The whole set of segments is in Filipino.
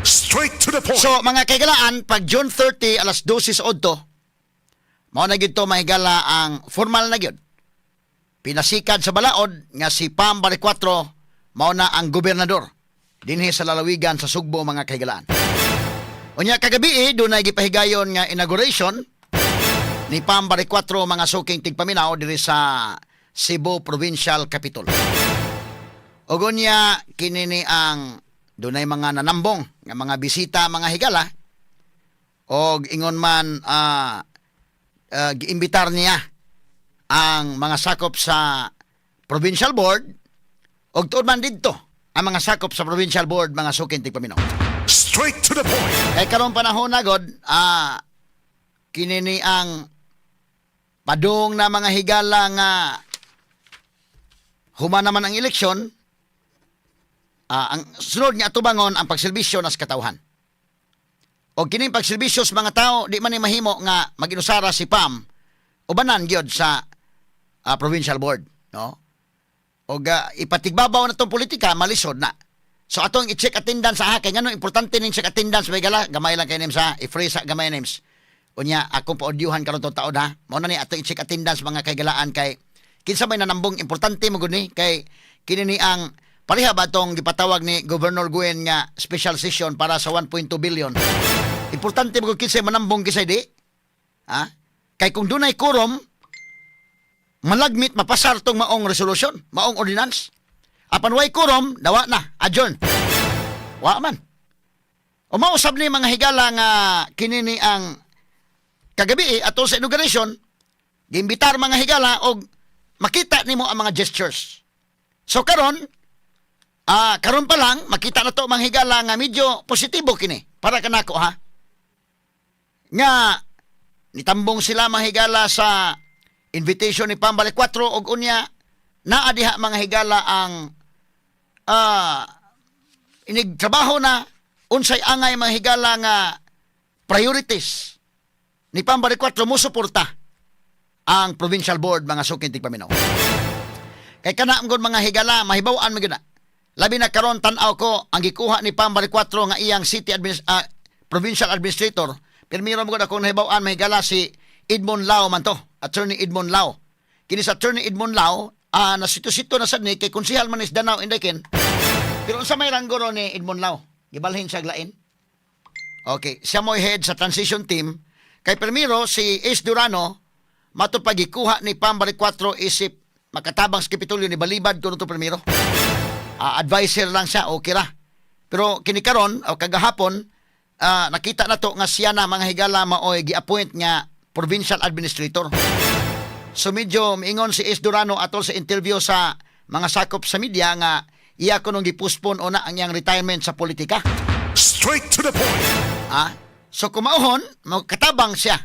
Straight to the point. So, mga kaigalaan, pag June 30, alas 12 sa Odto, mao na gito mahigala ang formal na gyud. Pinasikad sa balaod nga si Pam Baricuatro mao na ang gobernador dinhi sa lalawigan sa Sugbo, mga kaigalaan. Unya kagabi dunay gipahigayon nga inauguration ni Pam Baricuatro, mga suking tigpaminaw diri sa Cebu Provincial Capitol. Ug unya kinini ang dunay mga nanambong nga mga bisita, mga higala, og ingon man giimbitar niya ang mga sakop sa provincial board og tuod man didto ang mga sakop sa provincial board, mga suking tigpaminaw. Straight to the point. Kay karon panahon na god kinini ang padung na mga higala nga human naman ang eleksyon. Ang sunod nga atubangon ang pagserbisyo nas katawhan. O kining pagserbisyo sa mga tao, di man ni mahimo nga maginusara si Pam ubanan gyud sa provincial board, no? O ipatigbabaw na tong politika, malisod na. So atong i-check attendance sa kay ngano importante ning check attendance may gala, gamay lang kay names ha, i-free sa gamay names. Unya akong paudyuhan karon tong taon ha. Mao na ni atong i-check attendance, mga kaigalaan, kay kinsa may nanambong importante mo gud ni kay kini ni ang pareha ba itong gipatawag ni Governor Guen nga special session para sa 1.2 billion. Importante mo kinsa manambong kisay di. Ha? Kay kung dunay quorum, malagmit mapasar tong maong resolution, maong ordinance. Apan way quorum, dawa na, adjourn. Wa man. O mausab ni mga higala nga kinini ang kagabi ato sa inauguration, giimbitar mga higala og makita nimo ang mga gestures. So karon pa lang makita na to mga higala nga medyo positibo kini para kanako ha. Nga nitambong sila mga higala sa invitation ni Pam Baricuatro og unya naa diha mga higala ang inigtrabaho na unsay angay mga higala nga priorities ni Pam Baricuatro mo suporta ang provincial board, mga suking tigpaminaw. Kay kana ang mga higala mahibaw-an mo gina. Labi na karon tan-aw ko ang gikuha ni Pam Baricuatro nga iyang provincial administrator. Pirmiro mo gud akong nahibaw-an mahigala si Edmond Lao man to, Attorney Edmond Lao. Kini sa Attorney Edmond Lao, na sito-sito na sad ni kay konsehal man is Danao Indaken. Pero unsa may ranggo ro ni Edmond Lao? Gibalhin siya glain. Okay, siya mo head sa transition team. Kay Primero, si Ace Durano, matupagikuha ni Pam Baricuatro isip makatabang sa Kapitolyo ni Balibad kuno to Primero. Advisor lang siya, okay ra. Pero kinikaron o kagahapon, nakita na to nga siya na mga higala maoy gi-appoint nga provincial administrator. So medyo miingon si Ace Durano atol sa interview sa mga sakop sa media nga iya ko nung gi-postpone o na ang iyang retirement sa politika. Straight to the point. So kumauhon, katabang siya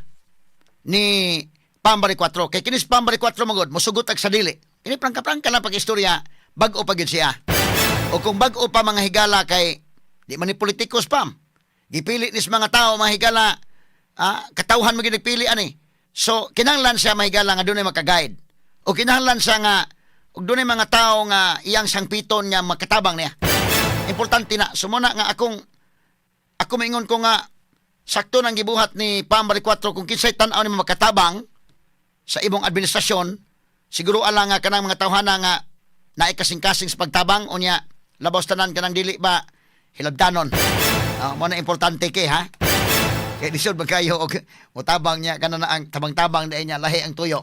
ni Pam Baricuatro. Kay kinis Pam Baricuatro magod, musugot ag sadili. Kini prangka-prangka lang pag-istorya, bag-o pa gid siya. O kung bag-o pa mga higala kay di man ni politikos Pam. Gipili nis mga tao mga higala, katawhan mo gid nagpili ani. So kinahanglan siya mga higala nga dunay maka-guide. O kinahanglan siya nga ug dunay mga tao nga iyang sangpiton nga makatabang niya. Importante na sumuna nga ako maingon ko nga sakto nang gibuhat ni Pam Baricuatro kung kinsay tan-aw ni makatabang sa ibong administrasyon, siguro ala nga kanang mga tawhana nga naay kasing-kasing sa pagtabang unya labaw tanan kanang dili ba hilabdanon. Mo na importante kay ha. Kay disod magkayo og mutabang niya kana na ang tabang-tabang dai niya lahi ang tuyo.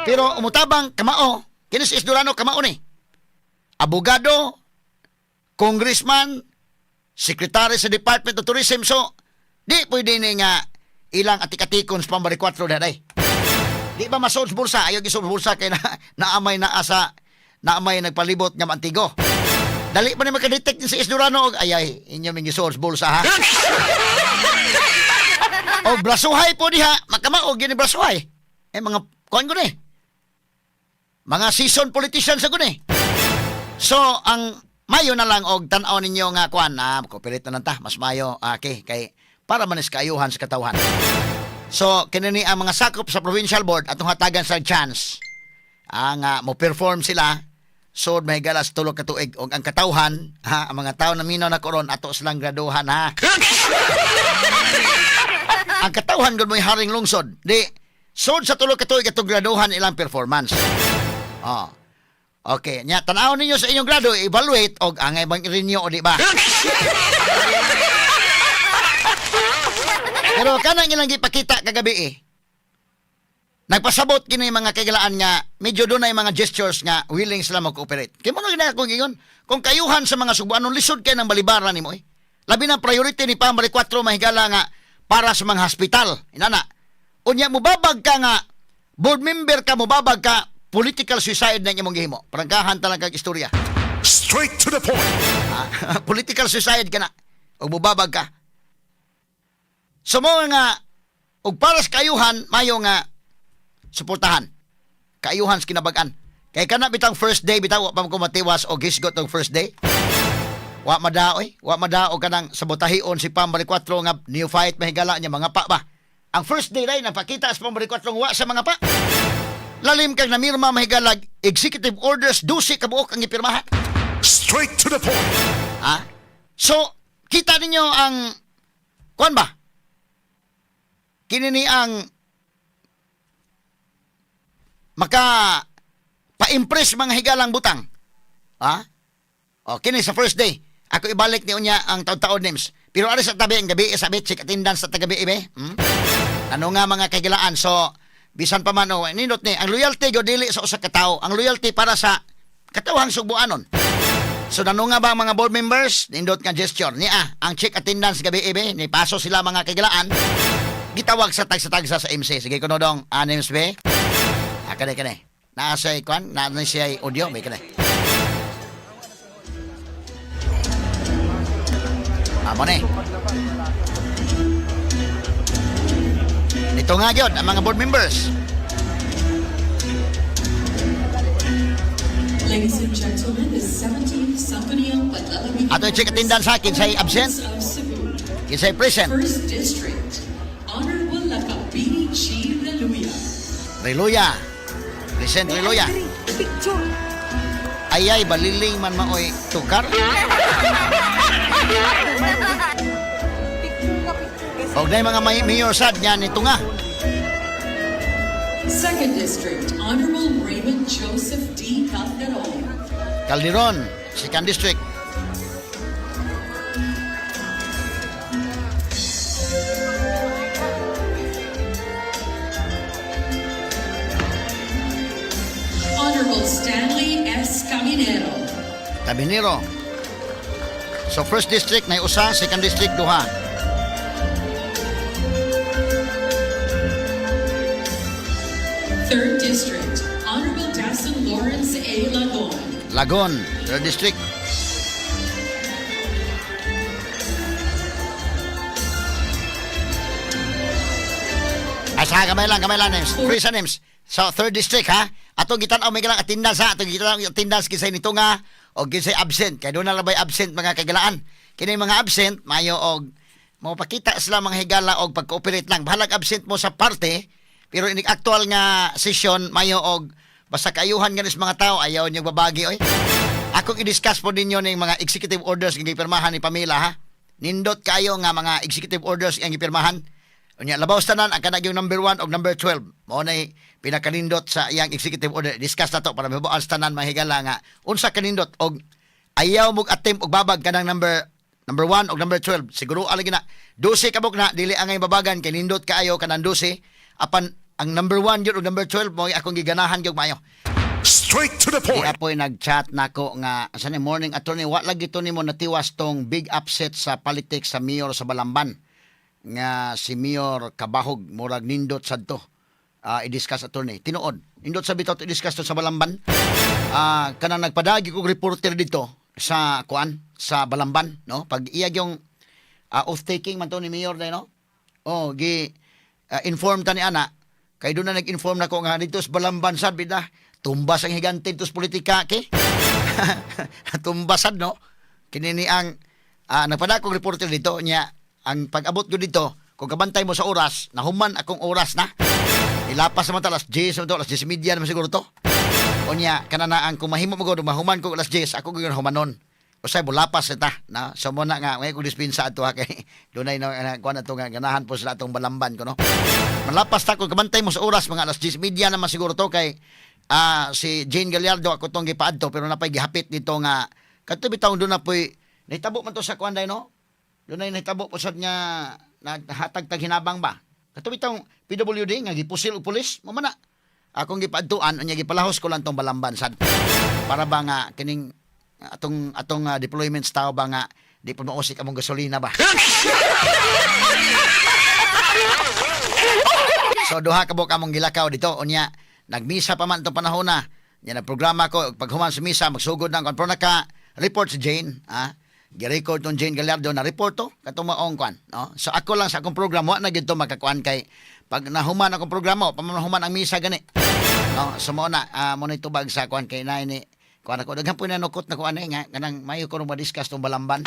Pero umutabang kamao, kinis Isdurano kamao ni. Abogado, congressman, secretary sa Department of Tourism, so di pwede ni nga ilang atik-atikon sa Pam Baricuatro daday. Di ba masod sa bulsa? Ayaw gisod bulsa kay naamay na asa, naamay nagpalibot nga mantigo. Dali pa ni makadetect si Isdurano og ayay inyo ming gisod sa bulsa ha. O brasuhay po diha, makamaog gini brasuhay. Mga kuan ko ni. Mga seasoned politicians sa ko ni. So ang mayo na lang og tan-aw ninyo nga kuan cooperate na ta mas mayo kay para manis kaayuhan sa katawhan. So kinini ang mga sakop sa provincial board atong hatagan sa chance nga mo perform sila sud may galas tulo ka tuig og ang katawhan ha ang mga tawo na minaw na koron ato silang graduhan ha. Ang katawhan gud mo'y haring lungsod. Di sud sa tulo ka tuig atong graduhan ilang performance. Oh. Okay, nya tan-aw ninyo sa inyong grado evaluate og angay bang renew o di ba? Pero kanang ilang gipakita kagabi nagpasabot kini mga kagalaan nga medyo doon ay mga gestures nga willing sila mag-cooperate. Kaya mo na kung ingon, kung kayuhan sa mga Subuanon, lisod kayo ng balibaran ni mo Labi na priority ni Pambali 4 mahigala nga para sa mga hospital. Inana, unya mo babag ka nga, board member ka mo babag ka, political suicide na imong gihimo. Prangkahan talaga istorya. Straight to the point. Political suicide ka na. O mubabag ka. So mo nga, og para sa kayuhan, mayo nga, suportahan. Kaayuhan sa kinabagan. Kaya ka na bitang first day, bitaw, wa pa ko matiwas o gisgot ng first day. Wa madaoy. Wa madao ka ng sabotahion si Pambali 4 nga neophyte mahigala niya mga pa ba. Ang first day rin, napakita sa Pambali 4 wa sa mga pa. Lalim kang namirma mahigalag, executive orders, 12 kabuok ang ipirmahan. Straight to the point. So, kita ninyo ang, kuan ba? Kinini ang maka pa-impress mga higalang butang. O, kini sa first day. Ako ibalik ni unya ang taon-taon names. Pero ari sa tabi, ang gabi, sabit, si attendance sa tagabi, ibe. Ano nga mga kagilaan? So, bisan pa man, nindot ni, ang loyalty, dili sa usa ka tawo. Ang loyalty para sa katawhang Subuanon. So, ano nga ba mga board members? Nindot nga gesture. Ang check attendance gabi, ibe, ni paso sila mga kagilaan. Gitawag sa tagsa-tagsa sa MC. Sige, kuno dong, names, be. Kanay. Nasa ikwan, nasa audio, may kanay. Amo ni. Ito nga yun, ang mga board members. Ladies and gentlemen, the 17th Sangguniang Panlalawigan Ato i-check attendance sa kinsay absent, kinsay present. First District, Honorable Lakabini G. Reluya. Reluya. Present Reluya. Ayay, baliling man maoy tukar. Og na mga mayor sad niya nito nga. Second District, Honorable Raymond Joseph D. Calderon. Calderon, Second District. Honorable Stanley S. Caminero. Tabinero. So first district na usa, second district duha. Third District, Honorable Dasson Lawrence A. Lagon. Lagon, third district. Asa kamay lang names. Free sa names. So third district ha. Atong gitan-aw may galang attendance ha. Atong gitan-aw attendance kisay nito nga o kisay absent. Kaya doon na labay absent mga kagalaan. Kini mga absent mayo og mo pakita sila mga higala og pag-cooperate lang. Bahalag absent mo sa parte pero ini actual nga session mayo og basta kaayuhan ganis mga tao ayaw niyo babagi oy. Akong i-discuss po ninyo ning mga executive orders nga gipirmahan ni Pamela ha. Nindot kayo nga mga executive orders nga gipirmahan. Unya labaw tanan ang kanang yung number 1 o number 12. Mao nay pinakanindot sa iyang executive order. Discuss na to para mabuan tanan mahigala nga unsa kanindot og ayaw mog attempt og babag kanang number 1 o number 12. Siguro alagi na 12 kabok na dili angay babagan kay nindot kaayo kanang 12 apan ang number 1 yun o number 12 mo akong giganahan gyud mayo. Straight to the point. Kaya po'y nag-chat nako nga sa morning attorney wa lagi to nimo natiwas tong big upset sa politics sa mayor sa Balamban nga si Mayor Kabahog murag nindot sadto i-discuss attorney tinuod nindot sa bitaw i-discuss to sa Balamban kanang nagpadagi kog reporter dito sa sa Balamban no pag iya yung oath taking man to ni Mayor day no inform ta ni ana kay do na nag-inform nako nga dito sa Balamban sad bida tumbas ang higante tos politika ke tumbasad no kini ni ang nagpadagi kog reporter dito nya ang pag-abot ko dito, kung kabantay mo sa oras, nahuman akong oras na. Ilapas naman ito, alas 10 naman ito, alas 10 media naman siguro to. Unya, kananaan, kung mahimo mo ko, mahuman ko alas 10, ako ko humanon. Usay, bulapas ita. Na? So, muna nga, may kong dispensa ato ha, kay dunay na, kuha na ito nga, ganahan po sila itong balamban ko, no? Malapas ta, kung kabantay mo sa oras, mga alas 10 media naman siguro to, kay si Jane Gallardo, ako itong gipaad to, pero napay gihapit dito nga, katubi taong doon na po'y, nahitabo man to sa kuanday, no? Doon na nahitabo po sa niya, nahatag-tag hinabang ba? Katubi taong PWD, nga gipusil o pulis, mamana. Akong gipaadtuan, anya gipalahos ko lang tong balamban sad. Para ba nga kining atong deployments tao ba nga di pa mausik among gasolina ba. So duha ka among gilakaw dito unya nagmisa pa man itong panahon na. Nya nagprograma ko pag human sa misa magsugod ng kon naka report si Jane, gi-record tong Jane Gallardo na report to katong maong kwan, no? So ako lang sa akong programa wa na gid to makakuan kay pag nahuman akong programa pamahuman ang misa gani. No, so mo na mo na itubag sa kuan kay nay ni kuan ako daghan po na nukot na kuan nga kanang mayo ko ma-discuss tong balamban.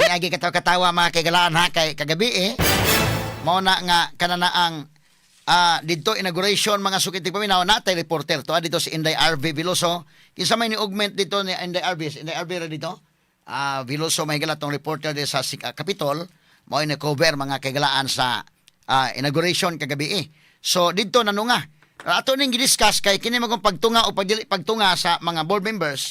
Lagi katawa mga kagalaan ha kay kagabi mo na nga kanana ang dito inauguration mga sukiti paminaw natay reporter to dito si Inday RV Veloso kinsa may ni augment dito ni Inday RV ra dito Veloso may gala tong reporter di sa Capitol mo ni cover mga kagalaan sa inauguration kagabi so dito nano nga ato ning gidiscuss kay kini magong pagtunga o pagtunga sa mga board members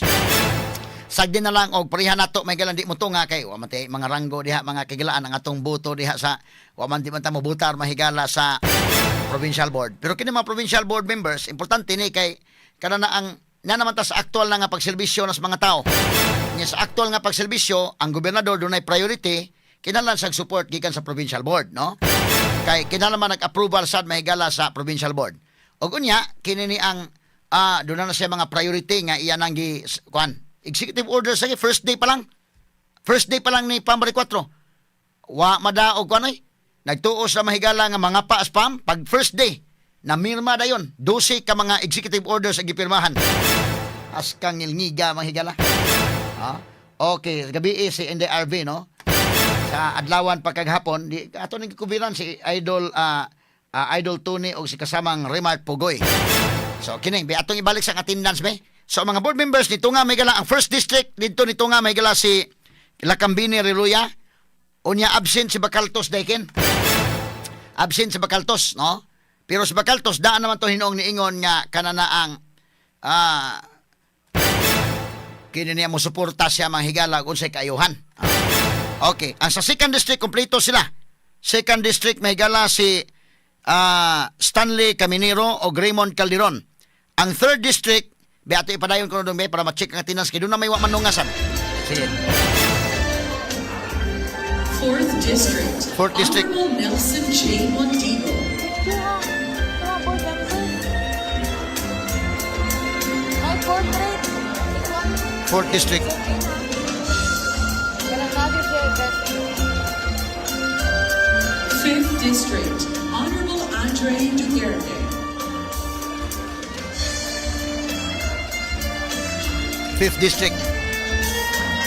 sagdi na lang og pareha nato may galan di mo tunga kay wa man tay mga ranggo diha mga kagalaan ang atong boto diha sa wa man di man ta mobutar mahigala sa provincial board pero kini mga provincial board members importante ni kay kana na ang na naman ta sa aktual na nga pagserbisyo nas mga tao nya sa aktual nga pagserbisyo ang gobernador dunay priority kinahanglan sa support gikan sa provincial board no kay kinahanglan nag-approval sad mahigala sa provincial board og unya kini ni ang doon na siya mga priority nga iyan ang kuan executive order sa first day pa lang ni Pam 4 wa madaog kuan ay nagtuos na mahigala nga mga pa spam pag first day na mirma dayon 12 ka mga executive orders ang gipirmahan askang ilngiga mahigala okay gabi si NDRV no sa adlawan pagkaghapon di ato ning kubiran si Idol Idol Tony o si kasamang Remart Pugoy. So kini bi atong ibalik sa attendance be. So mga board members dito nga may gala ang first district dito nito nga may gala si Lacambini Reluya unya absent si Bacaltos Daiken. Absent si Bacaltos no. Pero si Bacaltos daan naman to hinuong niingon nga kanana ang kini niya mo suporta siya manghigala unsay kaayuhan. Okay, ang sa second district kompleto sila. Second district may gala si Stanley Caminero o Raymond Calderon. Ang third district, beato ipadayon ko nung para ma-check ang attendance kay doon na may manungasan. Sige. Fourth district. Honorable Nelson J. Montigo. Fourth district. Fifth district. Honorable Andre Duterte. Fifth district.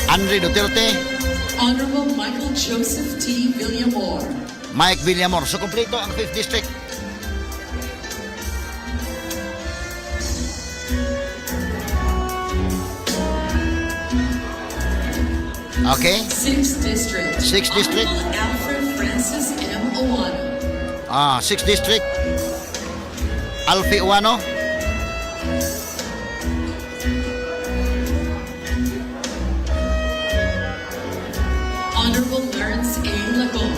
Andre Duterte. Honorable Michael Joseph T. Villamor. Mike Villamor. So, kompleto ang 5th district. Okay. 6th district. 6th district. Honorable Alfred Francis M. Owano. 6th district. Alfie Uwano. Honorable Lawrence A. Lagon.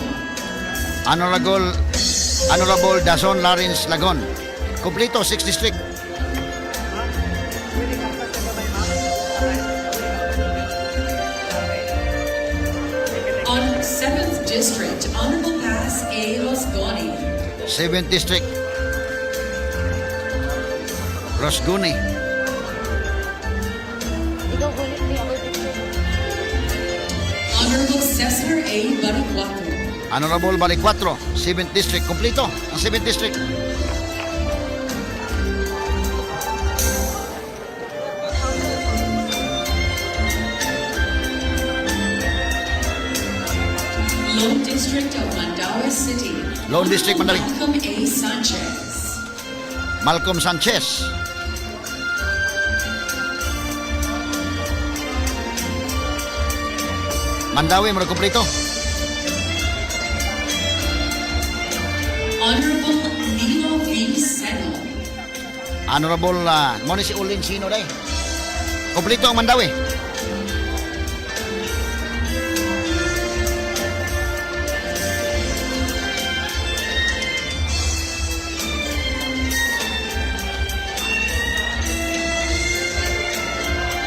Honorable Dazon Lawrence Lagon. Kompleto 6th district. On 7th district, Honorable Paz A. Losgoni. 7th district. Rosguni. Honorable Cesar A. Baricuato. Honorable Balicuatro. 7th district. Kompleto ang 7th district. Lone District of Mandaue City. Lone District, Mandaue. Malcolm A. Sanchez. Malcolm Sanchez. Mandawi mo kumpleto. Honorable Nilo V. Seno. Honorable mo ni si Ulin Sino day. Kumpleto ang Mandawi.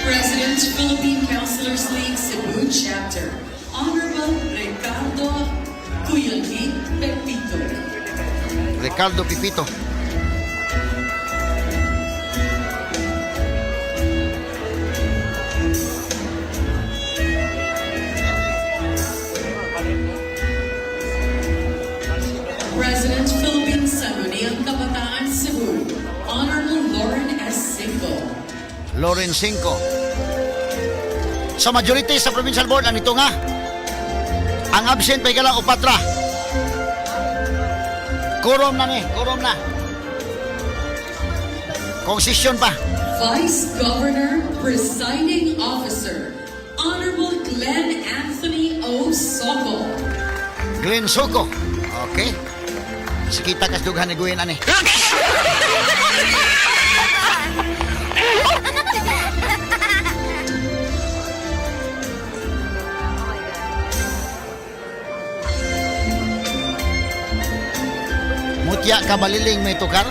President, Philippine Counselors League Cebu Chapter, Honorable Ricardo Cuyalgi Pepito. Ricardo Pipito. President, Philippine Sangguniang Kabataan Cebu, Honorable Lauren S. Cinco. Lauren Cinco. Sa majority sa provincial board, anito nga. Ang absent may galang upatra. Quorum na ni, quorum na. Konsisyon pa. Vice Governor, Presiding Officer, Honorable Glenn Anthony O. Soco. Glenn Soco. Okay. Sikita kas dughan ni Gwen ani. Mutya ka baliling may tukar.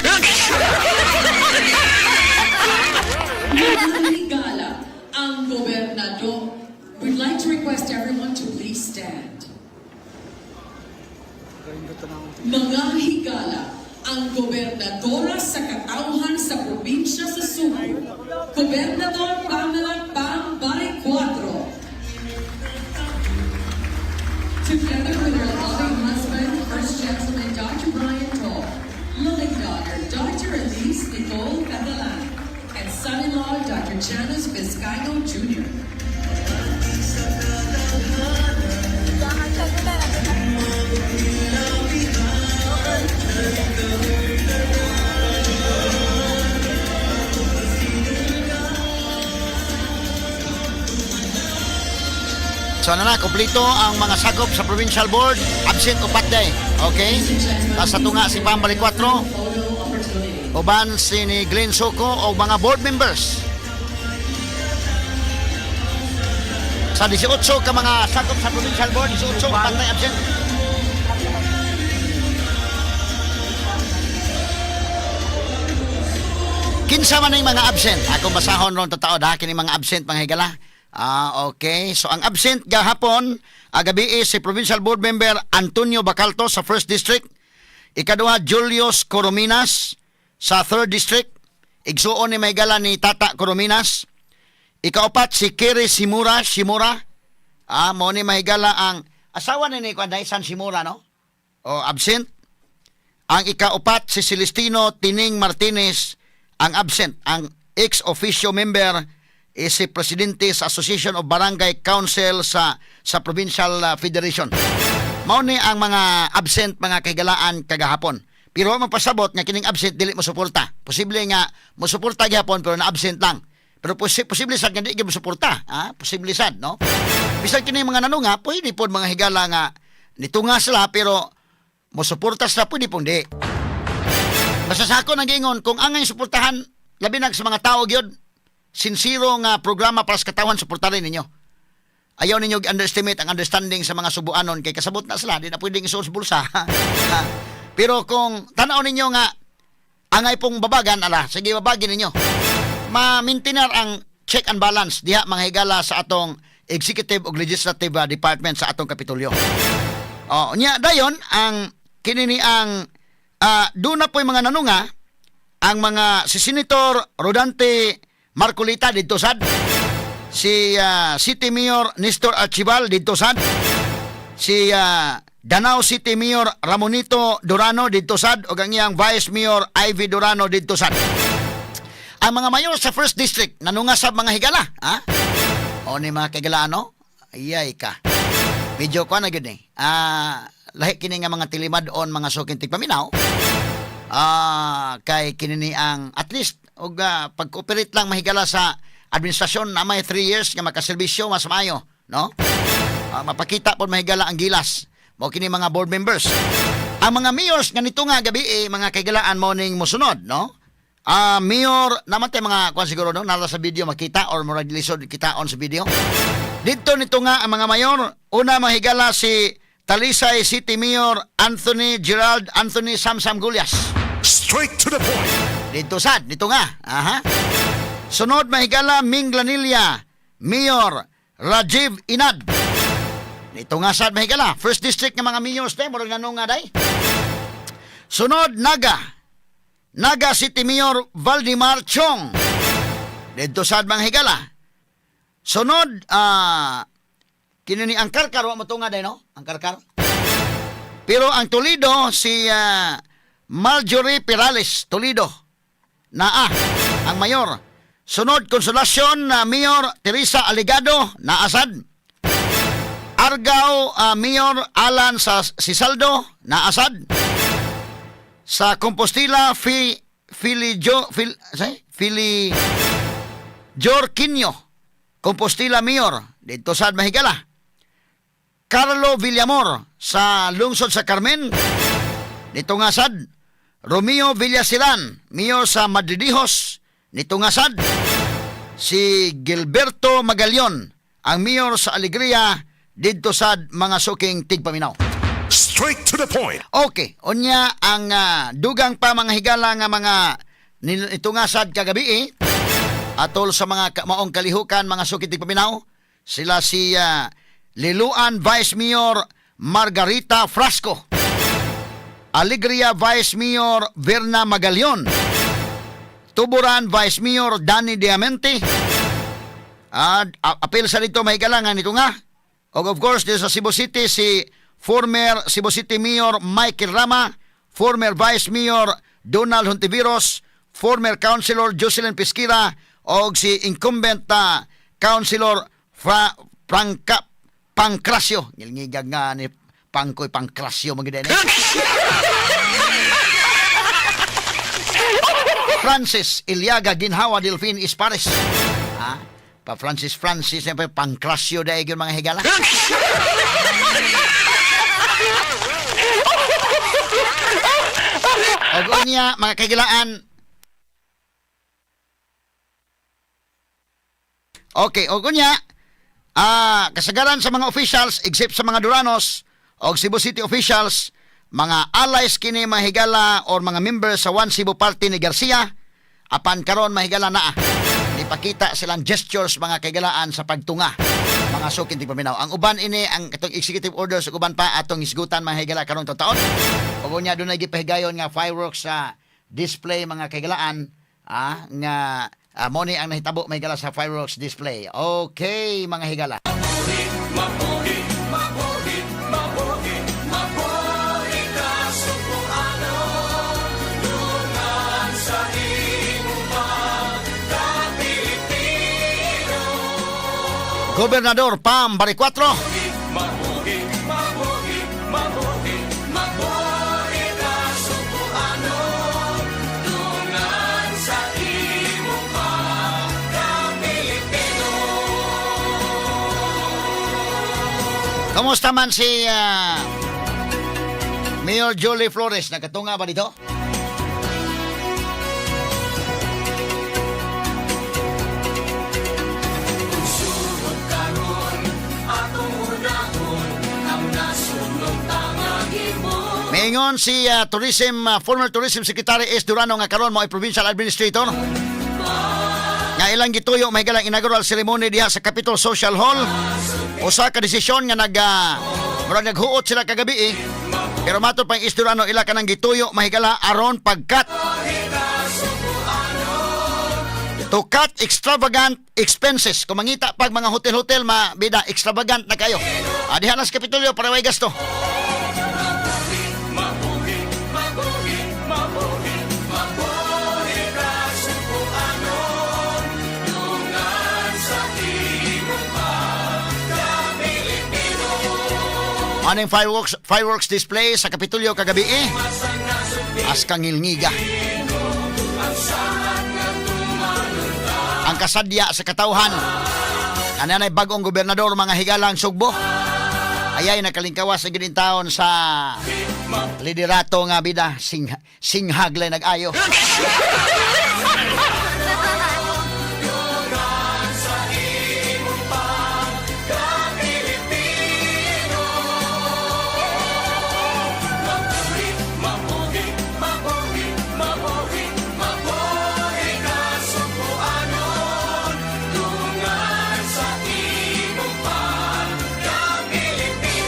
Higala, ang gobernador. We'd like to request everyone to please stand. Mga higala, ang gobernadora sa katauhan sa probinsya sa Cebu, Gobernador Pamela Pambay 4. Together with her loving husband, First Gentleman Dr. Brian Toll, loving daughter, Dr. Elise Nicole Catalan, and son-in-law, Dr. Janice Vizcaino Jr. So na kompleto ang mga sakop sa provincial board, absent upat day. Okay? Tapos sa tunga si Pambali 4, Photo opportunity. uban si ni Glenn Soco o mga board members. Sa 18 ka mga sakop sa provincial board, 18 upat day absent. Kinsa man ang mga absent. Ako basahon ron totoo da kini mga absent mga higala. Okay. So ang absent gahapon gabi si Provincial Board Member Antonio Bacalto sa 1st District. Ikaduha Julius Corominas sa 3rd District. Igsuon ni may gala ni Tata Corominas. Ikaapat si Kiri Simura. Mo ni may gala ang asawa ni Kuanday San Simura no? O absent. Ang ikaapat si Celestino Tining Martinez ang absent. Ang ex-officio member is si Presidente sa Association of Barangay Council sa Provincial Federation. Mao ni ang mga absent mga kagalaan kagahapon. Pero magpasabot nga kining absent dili mo suporta. Posible nga mo suporta gihapon pero na absent lang. Pero posible sad nga di gyud mo suporta, Posible sad, no? Bisan kini mga nanunga, pwede pod mga higala nga nitunga sila pero mo suporta sila pwede pong di. Masasako nang giingon kung angay suportahan labi na sa mga tao gyud sincero nga programa para sa katawan suportahan ninyo. Ayaw ninyo underestimate ang understanding sa mga subuanon kay kasabot na sila, di na pwedeng isuot sa bulsa. Pero kung tanaw ninyo nga angay pong babagan, sige babagin ninyo. Ma-maintainer ang check and balance diha mga higala sa atong executive ug legislative department sa atong kapitulyo. Nya dayon ang kinini ang doon na po yung mga nanunga ang mga si Senator Rodante Marcolita dito sad, si City Mayor Nestor Archibal dito sad, si Danao City Mayor Ramonito Durano dito sad ug ang iyang Vice Mayor Ivy Durano dito sad. Ang mga mayor sa 1st District nanunga sa mga higala, O ni mga kigala ano? Ayay ka. Medyo ko na gyud ni. Lahi kini nga mga tilimad-on mga sukintig paminaw. kay kinini ang at least og pag-cooperate lang mahigala sa administrasyon na may 3 years nga makaserbisyo mas maayo, no? Mapakita pod mahigala ang gilas mo kini mga board members. Ang mga mayors nga nito nga gabi mga kaigalaan mo ning mosunod, no? Mayor naman tay mga kuan siguro no nala sa video makita or murag lisod kitaon sa video. Dito nito nga ang mga mayor, una mahigala si Talisay City Mayor Anthony Gerald Anthony Samsam Gulyas. Straight to the point. Dito nga. Sunod mahigala Minglanilla Mayor Rajiv Inad. Dito nga sad mahigala First District nga mga mayors day murag nanong nga day. Sunod Naga City Mayor Valdemar Chong. Dito sad mahigala. Sunod kinini ang Karkar wa mo tunga day no? Ang Karkar. Pero ang Toledo si Marjorie Perales Toledo ang mayor. Sunod Consolacion Mayor Teresa Aligado naasad. Argao Mayor Alan Sisaldo naasad. Sa Compostela Jorquinho Compostela Mayor dito sad mahigala. Carlo Villamor sa lungsod sa Carmen dito nga sad. Romeo Villasilan Mayor sa Madridijos nito nga sad. Si Gilberto Magallon ang mayor sa Alegria dito sad mga suking tigpaminaw. Straight to the point. Okay, unya ang dugang pa mga higala nga mga ito nga sad kagabi atol sa mga maong kalihukan mga suking tigpaminaw. Sila si Liluan Vice Mayor Margarita Frasco, Alegria Vice Mayor Verna Magallon, Tuburan Vice Mayor Danny Diamante. Apil sa dito may galangan ito nga. O of course, dito sa Cebu City, si former Cebu City Mayor Michael Rama, former Vice Mayor Donald Hontiveros, former Councilor Jocelyn Pesquira, o si incumbent Councilor Franca Pancracio. Ngilngigag nga ni Pangkoy Pancracio magiging Francis Iliaga Ginhawa Delfin Ispares. Pa Francis siyempre Pancracio dahil yung mga higala. O niya mga kagilaan. Okay, o niya kasagaran sa mga officials except sa mga Duranos o Cebu City officials, mga allies kini mahigala or mga members sa One Cebu Party ni Garcia, apan karon mahigala na ipakita silang gestures mga kaigalaan sa pagtunga mga sukin tigpaminaw. Ang uban ini ang itong executive orders ug uban pa atong isgutan mga higala karon taon. Ug unya dunay gipahigayon nga fireworks sa display mga kaigalaan nga mo ni ang nahitabo mahigala sa fireworks display. Okay mga higala. Gobernador Pam Baricuatro. Kamusta man si Mayor Jolie Flores? Nakatunga ba dito? Mayon si former Tourism Secretary S. Durano nga karon mo ay Provincial Administrator. Nga ilang gituyo may galang inaugural ceremony diha sa Capitol Social Hall. Usa ka desisyon nga naghuot sila kagabi pero matod pang S. Durano ila kanang gituyo mahigala aron pagkat to cut extravagant expenses. Kung mangita pag mga hotel-hotel mabida extravagant na kayo. Diha na sa Kapitolyo para way gasto. Anong fireworks display sa Kapitolyo kagabi as kangilngiga. Ang kasadya sa katawhan, kananay bagong gobernador mga higalang Sugbo, ayay nakalingkawas sa gining taon sa liderato nga bida singhaglay nag-ayo.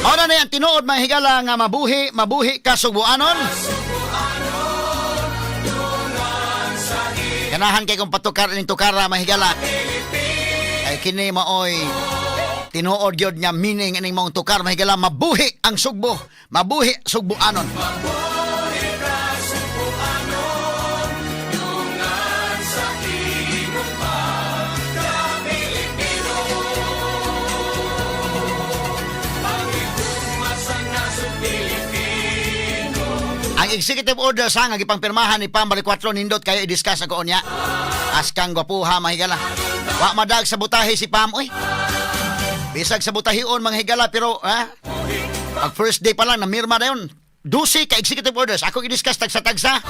Ano na yan, tinuod mga higala nga mabuhi ka Sugbuanon. Ganahan kay kung patukar ning tukara mga higala. Ay kini maoy tinuod yun nga meaning ining mong tukar mga higala, mabuhi ang Sugbo, mabuhi Sugbuanon. Ang executive order sa nga gipangpirmahan ni Pam balik 4 nindot kayo i-discuss ako niya. Askang gwapuha mga higala. Wa madag sa butahe si Pam oy. Bisag sa butahion mga higala pero pag first day pa lang namirma na yun. 12 ka executive orders ako i-discuss tagsa-tagsa.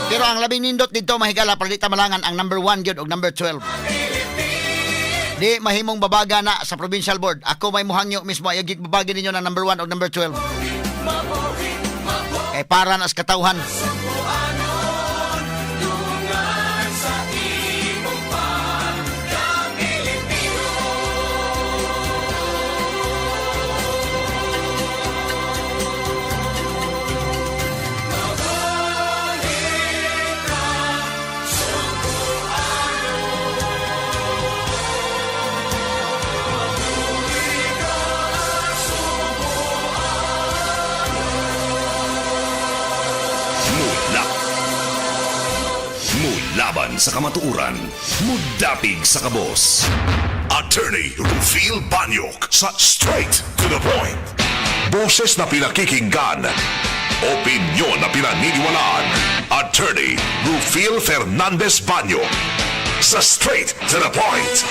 Pero ang labing nindot dito mga higala para di ta malangan ang number 1 gyud og number 12. Di mahimong babaga na sa provincial board. Ako may muhangyo mismo ay babagi ninyo ng number 1 o number 12. Kay para na sa katawhan. Laban sa kamatuuran, mudapig sa kabos. Attorney Rufil Banyok sa Straight to the Point. Boses na pinakikinggan, opinyon na pinaniniwalaan. Attorney Rufil Fernandez Banyok sa Straight to the Point.